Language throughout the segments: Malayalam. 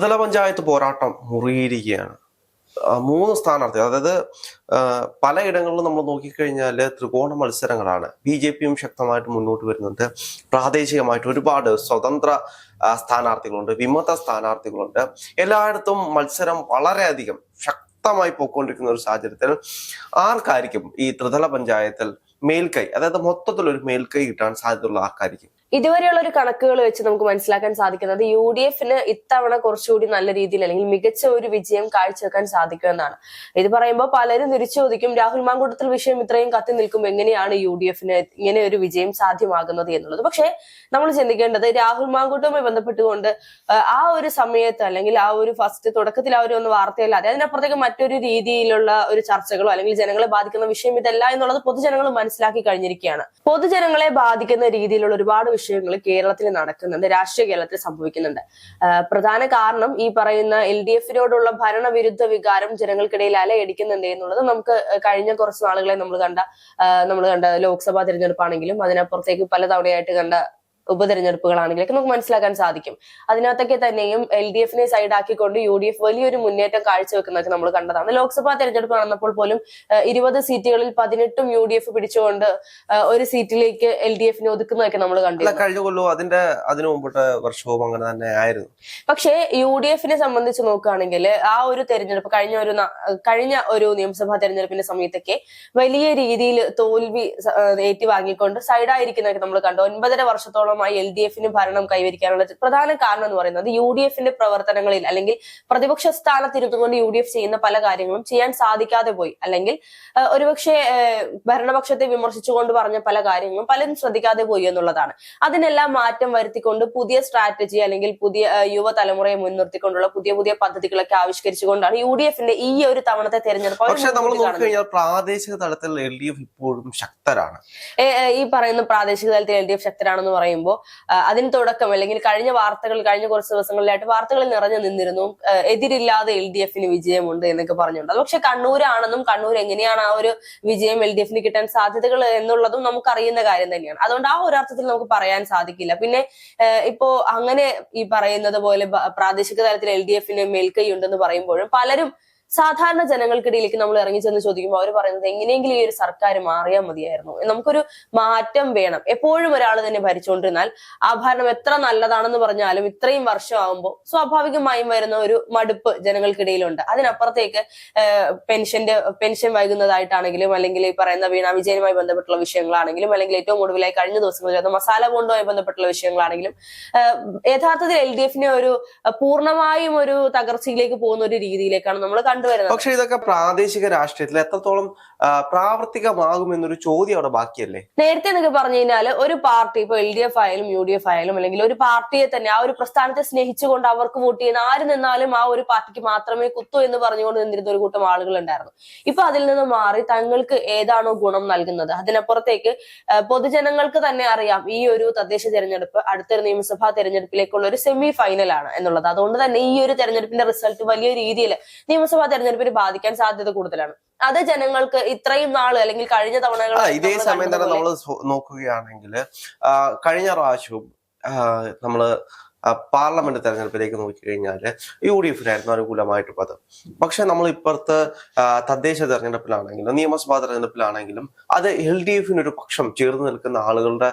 ത്രിതല പഞ്ചായത്ത് പോരാട്ടം മുറിയിരിക്കുകയാണ്. മൂന്ന് സ്ഥാനാർത്ഥികൾ, അതായത് പലയിടങ്ങളിലും നമ്മൾ നോക്കിക്കഴിഞ്ഞാൽ ത്രികോണ മത്സരങ്ങളാണ്. BJP ശക്തമായിട്ട് മുന്നോട്ട് വരുന്നുണ്ട്. പ്രാദേശികമായിട്ട് ഒരുപാട് സ്വതന്ത്ര സ്ഥാനാർത്ഥികളുണ്ട്, വിമത സ്ഥാനാർത്ഥികളുണ്ട്. എല്ലായിടത്തും മത്സരം വളരെയധികം ശക്തമായി പോയിക്കൊണ്ടിരിക്കുന്ന ഒരു സാഹചര്യത്തിൽ ആർക്കായിരിക്കും ഈ ത്രിതല പഞ്ചായത്തിൽ മേൽക്കൈ, അതായത് മൊത്തത്തിൽ ഒരു മേൽക്കൈ കിട്ടാൻ സാധ്യതയുള്ള ആർക്കായിരിക്കും? ഇതുവരെയുള്ള ഒരു കണക്കുകൾ വെച്ച് നമുക്ക് മനസ്സിലാക്കാൻ സാധിക്കുന്നത് UDF ഇത്തവണ കുറച്ചുകൂടി നല്ല രീതിയിൽ അല്ലെങ്കിൽ മികച്ച ഒരു വിജയം കാഴ്ചവെക്കാൻ സാധിക്കുമെന്നാണ്. ഇത് പറയുമ്പോൾ പലരും തിരിച്ചോദിക്കും, രാഹുൽ മാങ്കൂട്ടത്തിൽ വിഷയം ഇത്രയും കത്തി നിൽക്കുമ്പോൾ എങ്ങനെയാണ് UDF ഇങ്ങനെ ഒരു വിജയം സാധ്യമാകുന്നത് എന്നുള്ളത്. പക്ഷെ നമ്മൾ ചിന്തിക്കേണ്ടത്, രാഹുൽ മാങ്കൂട്ടവുമായി ബന്ധപ്പെട്ടുകൊണ്ട് ആ ഒരു സമയത്ത് അല്ലെങ്കിൽ ആ ഒരു ഫസ്റ്റ് തുടക്കത്തിൽ ആ ഒരു ഒന്ന് വാർത്തയല്ലാതെ അതിനപ്പുറത്തേക്ക് മറ്റൊരു രീതിയിലുള്ള ഒരു ചർച്ചകളോ അല്ലെങ്കിൽ ജനങ്ങളെ ബാധിക്കുന്ന വിഷയം ഇതല്ല എന്നുള്ളത് പൊതുജനങ്ങൾ മനസ്സിലാക്കി കഴിഞ്ഞിരിക്കുകയാണ്. പൊതുജനങ്ങളെ ബാധിക്കുന്ന രീതിയിലുള്ള ഒരുപാട് വിഷയങ്ങൾ കേരളത്തിൽ നടക്കുന്നുണ്ട്, രാഷ്ട്രീയ കേരളത്തിൽ സംഭവിക്കുന്നുണ്ട്. പ്രധാന കാരണം ഈ പറയുന്ന LDF-നോടുള്ള ഭരണവിരുദ്ധ വികാരം ജനങ്ങൾക്കിടയിൽ അലയടിക്കുന്നുണ്ട് എന്നുള്ളത് നമുക്ക് കഴിഞ്ഞ കുറച്ച് നാളുകളെ നമ്മൾ കണ്ട ലോക്സഭാ തെരഞ്ഞെടുപ്പാണെങ്കിലും അതിനപ്പുറത്തേക്ക് പലതവണയായിട്ട് കണ്ട ഉപതെരഞ്ഞെടുപ്പുകളാണെങ്കിലൊക്കെ നമുക്ക് മനസ്സിലാക്കാൻ സാധിക്കും. അതിനകത്തൊക്കെ തന്നെയും LDF സൈഡാക്കിക്കൊണ്ട് UDF വലിയൊരു മുന്നേറ്റം കാഴ്ചവെക്കുന്നതൊക്കെ നമ്മൾ കണ്ടതാണ്. ലോക്സഭാ തെരഞ്ഞെടുപ്പ് നടന്നപ്പോൾ പോലും 20 സീറ്റുകളിൽ 18 UDF പിടിച്ചുകൊണ്ട് ഒരു സീറ്റിലേക്ക് LDF ഒതുക്കുന്നതൊക്കെ നമ്മൾ കണ്ടു. കഴിഞ്ഞ കൊല്ലവും അതിനു മുമ്പത്തെ വർഷവും അങ്ങനെ തന്നെ ആയിരുന്നു. പക്ഷേ UDF സംബന്ധിച്ച് നോക്കുകയാണെങ്കിൽ ആ ഒരു തെരഞ്ഞെടുപ്പ് കഴിഞ്ഞ ഒരു നിയമസഭാ തെരഞ്ഞെടുപ്പിന്റെ സമയത്തൊക്കെ വലിയ രീതിയിൽ തോൽവി ഏറ്റുവാങ്ങിക്കൊണ്ട് സൈഡായിരിക്കുന്നതൊക്കെ നമ്മൾ കണ്ടു. 9.5 വർഷത്തോളം LDF ഭരണം കൈവരിക്കാനുള്ള പ്രധാന കാരണം എന്ന് പറയുന്നത് UDF പ്രവർത്തനങ്ങളിൽ അല്ലെങ്കിൽ പ്രതിപക്ഷ സ്ഥാനത്തിരുന്നുകൊണ്ട് UDF ചെയ്യുന്ന പല കാര്യങ്ങളും ചെയ്യാൻ സാധിക്കാതെ പോയി, അല്ലെങ്കിൽ ഒരുപക്ഷെ ഭരണപക്ഷത്തെ വിമർശിച്ചുകൊണ്ട് പറഞ്ഞ പല കാര്യങ്ങളും പലരും ശ്രദ്ധിക്കാതെ പോയി എന്നുള്ളതാണ്. അതിനെല്ലാം മാറ്റം വരുത്തിക്കൊണ്ട് പുതിയ സ്ട്രാറ്റജി അല്ലെങ്കിൽ പുതിയ യുവതലമുറയെ മുൻനിർത്തിക്കൊണ്ടുള്ള പുതിയ പദ്ധതികളൊക്കെ ആവിഷ്കരിച്ചുകൊണ്ടാണ് UDF ഈ ഒരു തവണത്തെ തെരഞ്ഞെടുപ്പ്. പക്ഷേ നമ്മൾ നോക്കിക്കഴിഞ്ഞാൽ പ്രാദേശിക തലത്തിൽ LDF ഇപ്പോഴും ശക്തരാണ്. ഈ പറയുന്ന പ്രാദേശിക തലത്തിൽ LDF ശക്തരാണെന്ന് പറയുമ്പോൾ അതിന് തുടക്കം അല്ലെങ്കിൽ കഴിഞ്ഞ കുറച്ച് ദിവസങ്ങളിലായിട്ട് വാർത്തകളിൽ നിറഞ്ഞു നിന്നിരുന്നു, എതിരില്ലാതെ LDF വിജയമുണ്ട് എന്നൊക്കെ പറഞ്ഞുകൊണ്ട്. പക്ഷെ കണ്ണൂരാണെന്നും കണ്ണൂർ എങ്ങനെയാണ് ആ ഒരു വിജയം LDF കിട്ടാൻ സാധ്യതകൾ എന്നുള്ളതും നമുക്കറിയുന്ന കാര്യം തന്നെയാണ്. അതുകൊണ്ട് ആ ഒരു അർത്ഥത്തിൽ നമുക്ക് പറയാൻ സാധിക്കില്ല. പിന്നെ ഇപ്പോ അങ്ങനെ ഈ പറയുന്നത് പോലെ പ്രാദേശിക തലത്തിൽ LDF മേൽക്കൈ ഉണ്ടെന്ന് പറയുമ്പോഴും പലരും സാധാരണ ജനങ്ങൾക്കിടയിലേക്ക് നമ്മൾ ഇറങ്ങി ചെന്ന് ചോദിക്കുമ്പോൾ അവർ പറയുന്നത് എങ്ങനെയെങ്കിലും ഈ ഒരു സർക്കാർ മാറിയാൽ മതിയായിരുന്നു, നമുക്കൊരു മാറ്റം വേണം. എപ്പോഴും ഒരാൾ തന്നെ ഭരിച്ചുകൊണ്ടിരുന്നാൽ ആ ഭരണം എത്ര നല്ലതാണെന്ന് പറഞ്ഞാലും ഇത്രയും വർഷമാകുമ്പോൾ സ്വാഭാവികമായും വരുന്ന ഒരു മടുപ്പ് ജനങ്ങൾക്കിടയിലുണ്ട്. അതിനപ്പുറത്തേക്ക് പെൻഷൻ വൈകുന്നതായിട്ടാണെങ്കിലും അല്ലെങ്കിൽ ഈ പറയുന്ന വീണ വിജയനുമായി ബന്ധപ്പെട്ടുള്ള വിഷയങ്ങളാണെങ്കിലും അല്ലെങ്കിൽ ഏറ്റവും ഒടുവിലായി കഴിഞ്ഞ ദിവസങ്ങളിൽ മസാല ബോണ്ടുമായി ബന്ധപ്പെട്ടുള്ള വിഷയങ്ങളാണെങ്കിലും യഥാർത്ഥത്തിൽ LDF ഒരു പൂർണ്ണമായും ഒരു തകർച്ചയിലേക്ക് പോകുന്ന ഒരു രീതിയിലേക്കാണ് നമ്മൾ കണ്ടുവരുന്നത്. പക്ഷെ ഇതൊക്കെ പ്രാദേശിക രാഷ്ട്രീയത്തിൽ എത്രത്തോളം പ്രാവർത്തികമാകുമെന്നൊരു ചോദ്യം അവിടെ ബാക്കിയല്ലേ? നേരത്തെ എന്നൊക്കെ പറഞ്ഞു കഴിഞ്ഞാൽ ഒരു പാർട്ടി, ഇപ്പൊ LDF ആയാലും UDF ആയാലും അല്ലെങ്കിൽ ഒരു പാർട്ടിയെ തന്നെ ആ ഒരു പ്രസ്ഥാനത്തെ സ്നേഹിച്ചുകൊണ്ട് അവർക്ക് വോട്ട് ചെയ്യുന്ന ആര് നിന്നാലും ആ ഒരു പാർട്ടിക്ക് മാത്രമേ കുത്തൂ എന്ന് പറഞ്ഞുകൊണ്ട് നിന്നിരുന്ന ഒരു കൂട്ടം ആളുകൾ ഉണ്ടായിരുന്നു. ഇപ്പൊ അതിൽ നിന്ന് മാറി തങ്ങൾക്ക് ഏതാണോ ഗുണം നൽകുന്നത് അതിനപ്പുറത്തേക്ക് പൊതുജനങ്ങൾക്ക് തന്നെ അറിയാം ഈ ഒരു തദ്ദേശ തെരഞ്ഞെടുപ്പ് അടുത്തൊരു നിയമസഭാ തെരഞ്ഞെടുപ്പിലേക്കുള്ള ഒരു സെമി ഫൈനലാണ് എന്നുള്ളത്. അതുകൊണ്ട് തന്നെ ഈ ഒരു തെരഞ്ഞെടുപ്പിന്റെ റിസൾട്ട് വലിയ രീതിയിൽ നിയമസഭാ തെരഞ്ഞെടുപ്പിന് ബാധിക്കാൻ സാധ്യത കൂടുതലാണ്. അത് ജനങ്ങൾക്ക് ഇത്രയും നാള് അല്ലെങ്കിൽ കഴിഞ്ഞ തവണകൾ ഇതേ സമയം തന്നെ നമ്മൾ നോക്കുകയാണെങ്കിൽ കഴിഞ്ഞ പ്രാവശ്യവും നമ്മള് പാർലമെന്റ് തെരഞ്ഞെടുപ്പിലേക്ക് നോക്കിക്കഴിഞ്ഞാൽ UDF അനുകൂലമായിട്ട് പദം. പക്ഷെ നമ്മൾ ഇപ്പുറത്ത് തദ്ദേശ തെരഞ്ഞെടുപ്പിലാണെങ്കിലും നിയമസഭാ തെരഞ്ഞെടുപ്പിലാണെങ്കിലും അത് LDF ഒരു പക്ഷം ചേർന്ന് നിൽക്കുന്ന ആളുകളുടെ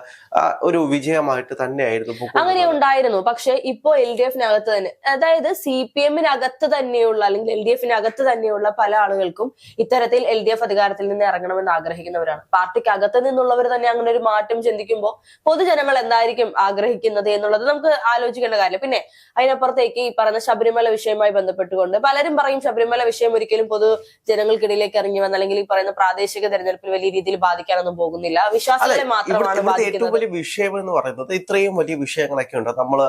ഒരു വിജയമായിട്ട് തന്നെയായിരുന്നു. അങ്ങനെ ഉണ്ടായിരുന്നു. പക്ഷെ ഇപ്പോ LDF തന്നെ, അതായത് CPM തന്നെയുള്ള അല്ലെങ്കിൽ LDF തന്നെയുള്ള പല ആളുകൾക്കും ഇത്തരത്തിൽ LDF അധികാരത്തിൽ നിന്ന് ഇറങ്ങണമെന്ന് ആഗ്രഹിക്കുന്നവരാണ്. പാർട്ടിക്ക് അകത്ത് നിന്നുള്ളവർ തന്നെ അങ്ങനെ ഒരു മാറ്റം ചിന്തിക്കുമ്പോൾ പൊതുജനങ്ങൾ എന്തായിരിക്കും ആഗ്രഹിക്കുന്നത് എന്നുള്ളത് നമുക്ക് ആലോചിക്കേണ്ട കാര്യം. പിന്നെ അതിനപ്പുറത്തേക്ക് ഈ പറഞ്ഞ ശബരിമല വിഷയവുമായി ബന്ധപ്പെട്ടുകൊണ്ട് പലരും പറയും ശബരിമല വിഷയം ഒരിക്കലും പൊതു ജനങ്ങൾക്കിടയിലേക്ക് ഇറങ്ങി വന്ന അല്ലെങ്കിൽ ഈ പറയുന്ന പ്രാദേശിക തെരഞ്ഞെടുപ്പിൽ വലിയ രീതിയിൽ ബാധിക്കാനൊന്നും പോകുന്നില്ല, വിശ്വാസികളെ മാത്രമാണ് ബാധിക്കുന്നത്. ഏറ്റവും വലിയ വിഷയം എന്ന് പറയുന്നത് ഇത്രയും വലിയ വിഷയങ്ങളൊക്കെ ഉണ്ട്. നമ്മള്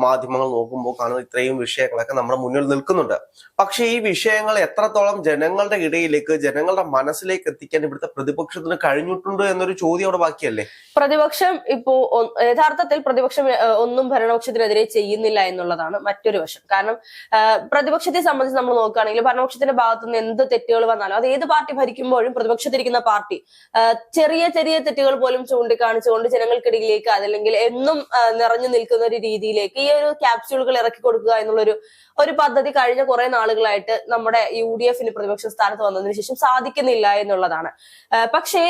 മാധ്യമങ്ങൾ നോക്കുമ്പോൾ കാണുന്ന ഇത്രയും വിഷയങ്ങളൊക്കെ നമ്മുടെ മുന്നിൽ നിൽക്കുന്നുണ്ട്. പക്ഷെ ഈ വിഷയങ്ങൾ എത്രത്തോളം ജനങ്ങളുടെ ഇടയിലേക്ക്, ജനങ്ങളുടെ മനസ്സിലേക്ക് എത്തിക്കാൻ ഇവിടുത്തെ പ്രതിപക്ഷത്തിന് കഴിഞ്ഞിട്ടുണ്ട് എന്നൊരു ചോദ്യം അവിടെ ബാക്കിയല്ലേ? പ്രതിപക്ഷം ഇപ്പോ യഥാർത്ഥത്തിൽ പ്രതിപക്ഷം ഒന്നും ഭരണപക്ഷത്തിനെതിരെ ചെയ്യുന്നില്ല എന്നുള്ളതാണ് മറ്റൊരു വശം. കാരണം പ്രതിപക്ഷത്തെ സംബന്ധിച്ച് നമ്മൾ നോക്കുകയാണെങ്കിൽ ഭരണപക്ഷത്തിന്റെ ഭാഗത്തു നിന്ന് എന്ത് തെറ്റുകൾ വന്നാലും അത് ഏത് പാർട്ടി ഭരിക്കുമ്പോഴും പ്രതിപക്ഷത്തിരിക്കുന്ന പാർട്ടി ചെറിയ തെറ്റുകൾ പോലും ചൂണ്ടിക്കാണിച്ചുകൊണ്ട് ജനങ്ങൾക്കിടയിലേക്ക് അതല്ലെങ്കിൽ എന്നും നിറഞ്ഞു നിൽക്കുന്ന ഒരു രീതിയിലേക്ക് ഈ ഒരു ക്യാപ്സ്യൂളുകൾ ഇറക്കി കൊടുക്കുക എന്നുള്ളൊരു ഒരു പദ്ധതി കഴിഞ്ഞ കുറെ നാളുകളായിട്ട് നമ്മുടെ UDF-ന് പ്രതിപക്ഷ സ്ഥാനത്ത് വന്നതിന് ശേഷം സാധിക്കുന്നില്ല എന്നുള്ളതാണ്. പക്ഷേ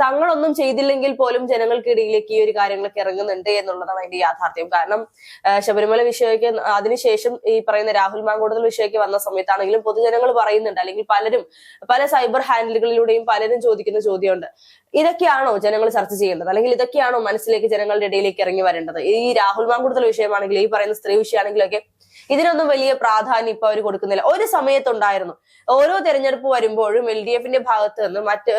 തങ്ങളൊന്നും ചെയ്തില്ലെങ്കിൽ പോലും ജനങ്ങൾക്കിടയിലേക്ക് ഈ ഒരു കാര്യങ്ങളൊക്കെ ഇറങ്ങുന്നുണ്ട് എന്നുള്ളതാണ് അതിന്റെ യാഥാർത്ഥ്യം. കാരണം ശബരിമല വിഷയമൊക്കെ അതിനുശേഷം ഈ പറയുന്ന രാഹുൽ മാങ്കൂട്ടത്തിൽ വിഷയമൊക്കെ വന്ന സമയത്താണെങ്കിലും പൊതുജനങ്ങൾ പറയുന്നുണ്ട്, അല്ലെങ്കിൽ പലരും പല സൈബർ ഹാൻഡിലുകളിലൂടെയും പലരും ചോദിക്കുന്ന ചോദ്യമുണ്ട്, ഇതൊക്കെയാണോ ജനങ്ങൾ ചർച്ച ചെയ്യേണ്ടത്, അല്ലെങ്കിൽ ഇതൊക്കെയാണോ മനസ്സിലേക്ക് ജനങ്ങളുടെ ഇടയിലേക്ക് ഇറങ്ങി വരേണ്ടത്? ഈ രാഹുൽ മാങ്കൂട്ടത്തിൽ വിഷയമാണെങ്കിലും ഈ പറയുന്ന സ്ത്രീ വിഷയമാണെങ്കിലൊക്കെ ഇതിനൊന്നും വലിയ പ്രാധാന്യം ഇപ്പൊ അവർ കൊടുക്കുന്നില്ല. ഒരു സമയത്തുണ്ടായിരുന്നു, ഓരോ തെരഞ്ഞെടുപ്പ് വരുമ്പോഴും LDF-ന്റെ ഭാഗത്ത് നിന്ന് മറ്റ്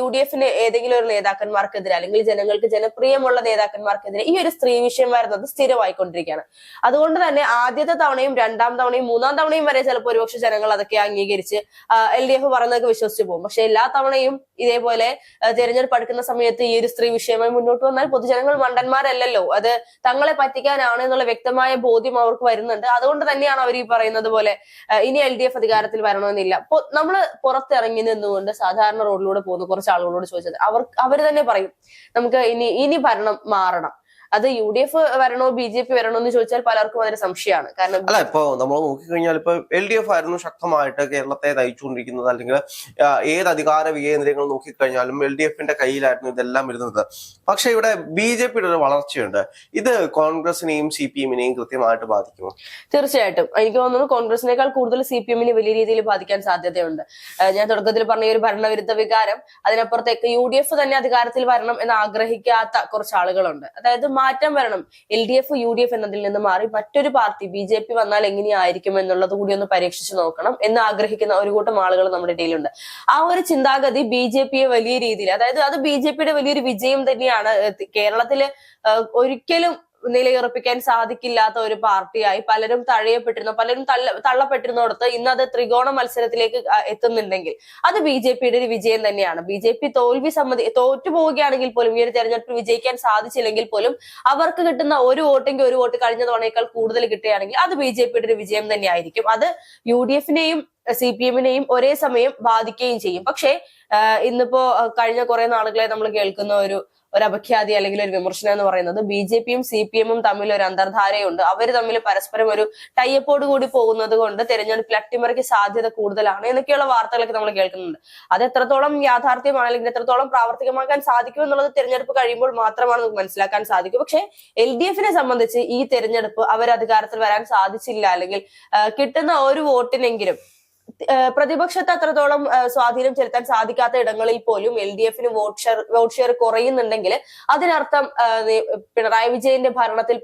UDF-ന് ഏതെങ്കിലും ഒരു നേതാക്കന്മാർക്കെതിരെ അല്ലെങ്കിൽ ജനങ്ങൾക്ക് ജനപ്രിയമുള്ള നേതാക്കന്മാർക്കെതിരെ ഈ ഒരു സ്ത്രീ വിഷയം വരുന്നത് സ്ഥിരമായിക്കൊണ്ടിരിക്കുകയാണ്. അതുകൊണ്ട് തന്നെ ആദ്യത്തെ തവണയും രണ്ടാം തവണയും മൂന്നാം തവണയും വരെ ചിലപ്പോൾ ഒരുപക്ഷെ ജനങ്ങൾ അതൊക്കെ അംഗീകരിച്ച് LDF പറയുന്നതൊക്കെ വിശ്വസിച്ച് പോകും. പക്ഷെ എല്ലാ തവണയും ഇതേപോലെ തെരഞ്ഞെടുപ്പ് അടുക്കുന്ന സമയത്ത് ഈ ഒരു സ്ത്രീ വിഷയമായി മുന്നോട്ട് വന്നാൽ പൊതുജനങ്ങൾ മണ്ടന്മാരല്ലല്ലോ, അത് തങ്ങളെ പറ്റിക്കാനാണ് എന്നുള്ള വ്യക്തമായ ബോധ്യം അവർക്ക് വരുന്നുണ്ട്. അതുകൊണ്ട് തന്നെയാണ് അവർ ഈ പറയുന്നത് പോലെ ഇനി LDF അധികാരത്തിൽ വരണമെന്നില്ല. നമ്മള് പുറത്തിറങ്ങി നിന്നുകൊണ്ട് സാധാരണ റോഡിലൂടെ പോകുന്ന കുറച്ച് ആളുകളോട് ചോദിച്ചത് അവർ തന്നെ പറയും നമുക്ക് ഇനി ഭരണം മാറണം. അത് UDF വരണോ BJP വരണോ എന്ന് ചോദിച്ചാൽ പലർക്കും അതിന് സംശയമാണ്. കാരണം അല്ല, ഇപ്പൊ നമ്മൾ നോക്കിക്കഴിഞ്ഞാൽ ഇപ്പൊ LDF ആയിരുന്നു ശക്തമായിട്ട് കേരളത്തെ നയിച്ചുകൊണ്ടിരിക്കുന്നത്, അല്ലെങ്കിൽ ഏത് അധികാര വികേന്ദ്രങ്ങൾ നോക്കിക്കഴിഞ്ഞാലും LDF-ന്റെ കയ്യിലായിരുന്നു ഇതെല്ലാം ഇരുന്നത്. പക്ഷെ ഇവിടെ BJP-യുടെ ഒരു വളർച്ചയുണ്ട്. ഇത് കോൺഗ്രസിനെയും CPM-നെയും കൃത്യമായിട്ട് ബാധിക്കുമോ? തീർച്ചയായിട്ടും എനിക്ക് തോന്നുന്നു കോൺഗ്രസിനേക്കാൾ കൂടുതൽ CPM-നെ വലിയ രീതിയിൽ ബാധിക്കാൻ സാധ്യതയുണ്ട്. ഞാൻ തുടക്കത്തിൽ പറഞ്ഞ ഒരു ഭരണവിരുദ്ധ വികാരം, അതിനപ്പുറത്തേക്ക് UDF തന്നെ അധികാരത്തിൽ വരണം എന്ന് ആഗ്രഹിക്കാത്ത കുറച്ച് ആളുകളുണ്ട്. അതായത് മാറ്റം വരണം, LDF UDF എന്നതിൽ നിന്ന് മാറി മറ്റൊരു പാർട്ടി BJP വന്നാൽ എങ്ങനെയായിരിക്കും എന്നുള്ളത് കൂടി ഒന്ന് പരീക്ഷിച്ചു നോക്കണം എന്ന് ആഗ്രഹിക്കുന്ന ഒരു കൂട്ടം ആളുകൾ നമ്മുടെ ഇടയിലുണ്ട്. ആ ഒരു ചിന്താഗതി BJP-യെ വലിയ രീതിയിൽ, അതായത് അത് BJP-യുടെ വലിയൊരു വിജയം തന്നെയാണ്. കേരളത്തില് ഒരിക്കലും നിലയുറപ്പിക്കാൻ സാധിക്കില്ലാത്ത ഒരു പാർട്ടിയായി പലരും തഴയപ്പെട്ടിരുന്നു, പലരും തള്ളപ്പെട്ടിരുന്നിടത്ത് ഇന്ന് അത് ത്രികോണ മത്സരത്തിലേക്ക് എത്തുന്നുണ്ടെങ്കിൽ അത് BJP-യുടെ ഒരു വിജയം തന്നെയാണ്. BJP തോറ്റു പോവുകയാണെങ്കിൽ പോലും ഈ ഒരു തെരഞ്ഞെടുപ്പിൽ വിജയിക്കാൻ സാധിച്ചില്ലെങ്കിൽ പോലും അവർക്ക് കിട്ടുന്ന ഒരു വോട്ടെങ്കിൽ ഒരു വോട്ട് കഴിഞ്ഞ തവണയേക്കാൾ കൂടുതൽ കിട്ടുകയാണെങ്കിൽ അത് BJP-യുടെ ഒരു വിജയം തന്നെയായിരിക്കും. അത് UDF-നെയും CPM-നെയും ഒരേ സമയം ബാധിക്കുകയും ചെയ്യും. പക്ഷേ ഇന്നിപ്പോ കഴിഞ്ഞ കുറെ നാളുകളെ നമ്മൾ കേൾക്കുന്ന ഒരു അപഖ്യാതി അല്ലെങ്കിൽ ഒരു വിമർശനം എന്ന് പറയുന്നത് BJP-യും CPM-ഉം തമ്മിൽ ഒരു അന്തർധാരയുണ്ട്. അവർ തമ്മിൽ പരസ്പരം ഒരു ടൈപ്പോട് കൂടി പോകുന്നത് കൊണ്ട് തെരഞ്ഞെടുപ്പിൽ അട്ടിമറിക്ക് സാധ്യത കൂടുതലാണ് എന്നൊക്കെയുള്ള വാർത്തകളൊക്കെ നമ്മൾ കേൾക്കുന്നുണ്ട്. അത് എത്രത്തോളം യാഥാർത്ഥ്യമാണ് അല്ലെങ്കിൽ എത്രത്തോളം പ്രാവർത്തികമാക്കാൻ സാധിക്കും എന്നുള്ളത് തെരഞ്ഞെടുപ്പ് കഴിയുമ്പോൾ മാത്രമാണ് നമുക്ക് മനസ്സിലാക്കാൻ സാധിക്കും. പക്ഷേ LDF-നെ സംബന്ധിച്ച് ഈ തെരഞ്ഞെടുപ്പ് അവർ അധികാരത്തിൽ വരാൻ സാധിച്ചില്ല, അല്ലെങ്കിൽ കിട്ടുന്ന ഒരു വോട്ടിനെങ്കിലും പ്രതിപക്ഷത്തെ അത്രത്തോളം സ്വാധീനം ചെലുത്താൻ സാധിക്കാത്ത ഇടങ്ങളിൽ പോലും LDF-ന് വോട്ട് ഷെയർ കുറയുന്നുണ്ടെങ്കിൽ അതിനർത്ഥം പിണറായി വിജയന്റെ ഭരണത്തിൽ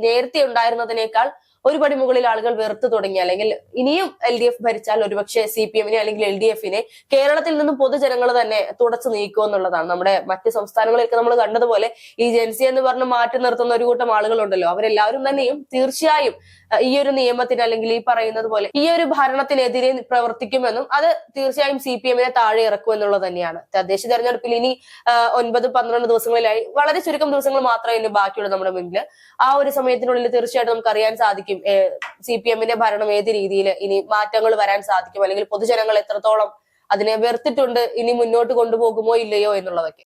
നേരത്തെ ഉണ്ടായിരുന്നതിനേക്കാൾ ഒരു പടി മുകളിൽ ആളുകൾ വെറുത്തു തുടങ്ങി, അല്ലെങ്കിൽ ഇനിയും LDF ഭരിച്ചാൽ ഒരുപക്ഷെ CPM-നെ അല്ലെങ്കിൽ LDF-നെ കേരളത്തിൽ നിന്നും പൊതുജനങ്ങൾ തന്നെ തുടച്ചു നീക്കുമെന്നുള്ളതാണ്. നമ്മുടെ മറ്റ് സംസ്ഥാനങ്ങളിലൊക്കെ നമ്മൾ കണ്ടതുപോലെ ഈ ജൻസി എന്ന് പറഞ്ഞ് മാറ്റി നിർത്തുന്ന ഒരു കൂട്ടം ആളുകളുണ്ടല്ലോ, അവരെല്ലാവരും തന്നെയും തീർച്ചയായും ഈ ഒരു നിയമത്തിന് അല്ലെങ്കിൽ ഈ പറയുന്നത് പോലെ ഈ ഒരു ഭരണത്തിനെതിരെ പ്രവർത്തിക്കുമെന്നും അത് തീർച്ചയായും CPM-നെ താഴെ ഇറക്കുമെന്നുള്ളത് തന്നെയാണ്. തദ്ദേശ തെരഞ്ഞെടുപ്പിൽ ഇനി 9-12 ദിവസങ്ങളിലായി വളരെ ചുരുക്കം ദിവസങ്ങൾ മാത്രമേ ഇനി ബാക്കിയുള്ളൂ നമ്മുടെ മുന്നിൽ. ആ ഒരു സമയത്തിനുള്ളിൽ തീർച്ചയായിട്ടും നമുക്ക് അറിയാൻ സാധിക്കും CPM-ന്റെ ഭരണം ഏത് രീതിയിൽ ഇനി മാറ്റങ്ങൾ വരാൻ സാധിക്കും, അല്ലെങ്കിൽ പൊതുജനങ്ങൾ എത്രത്തോളം അതിനെ വെറുത്തിട്ടുണ്ട്, ഇനി മുന്നോട്ട് കൊണ്ടുപോകുമോ ഇല്ലയോ എന്നുള്ളതൊക്കെ.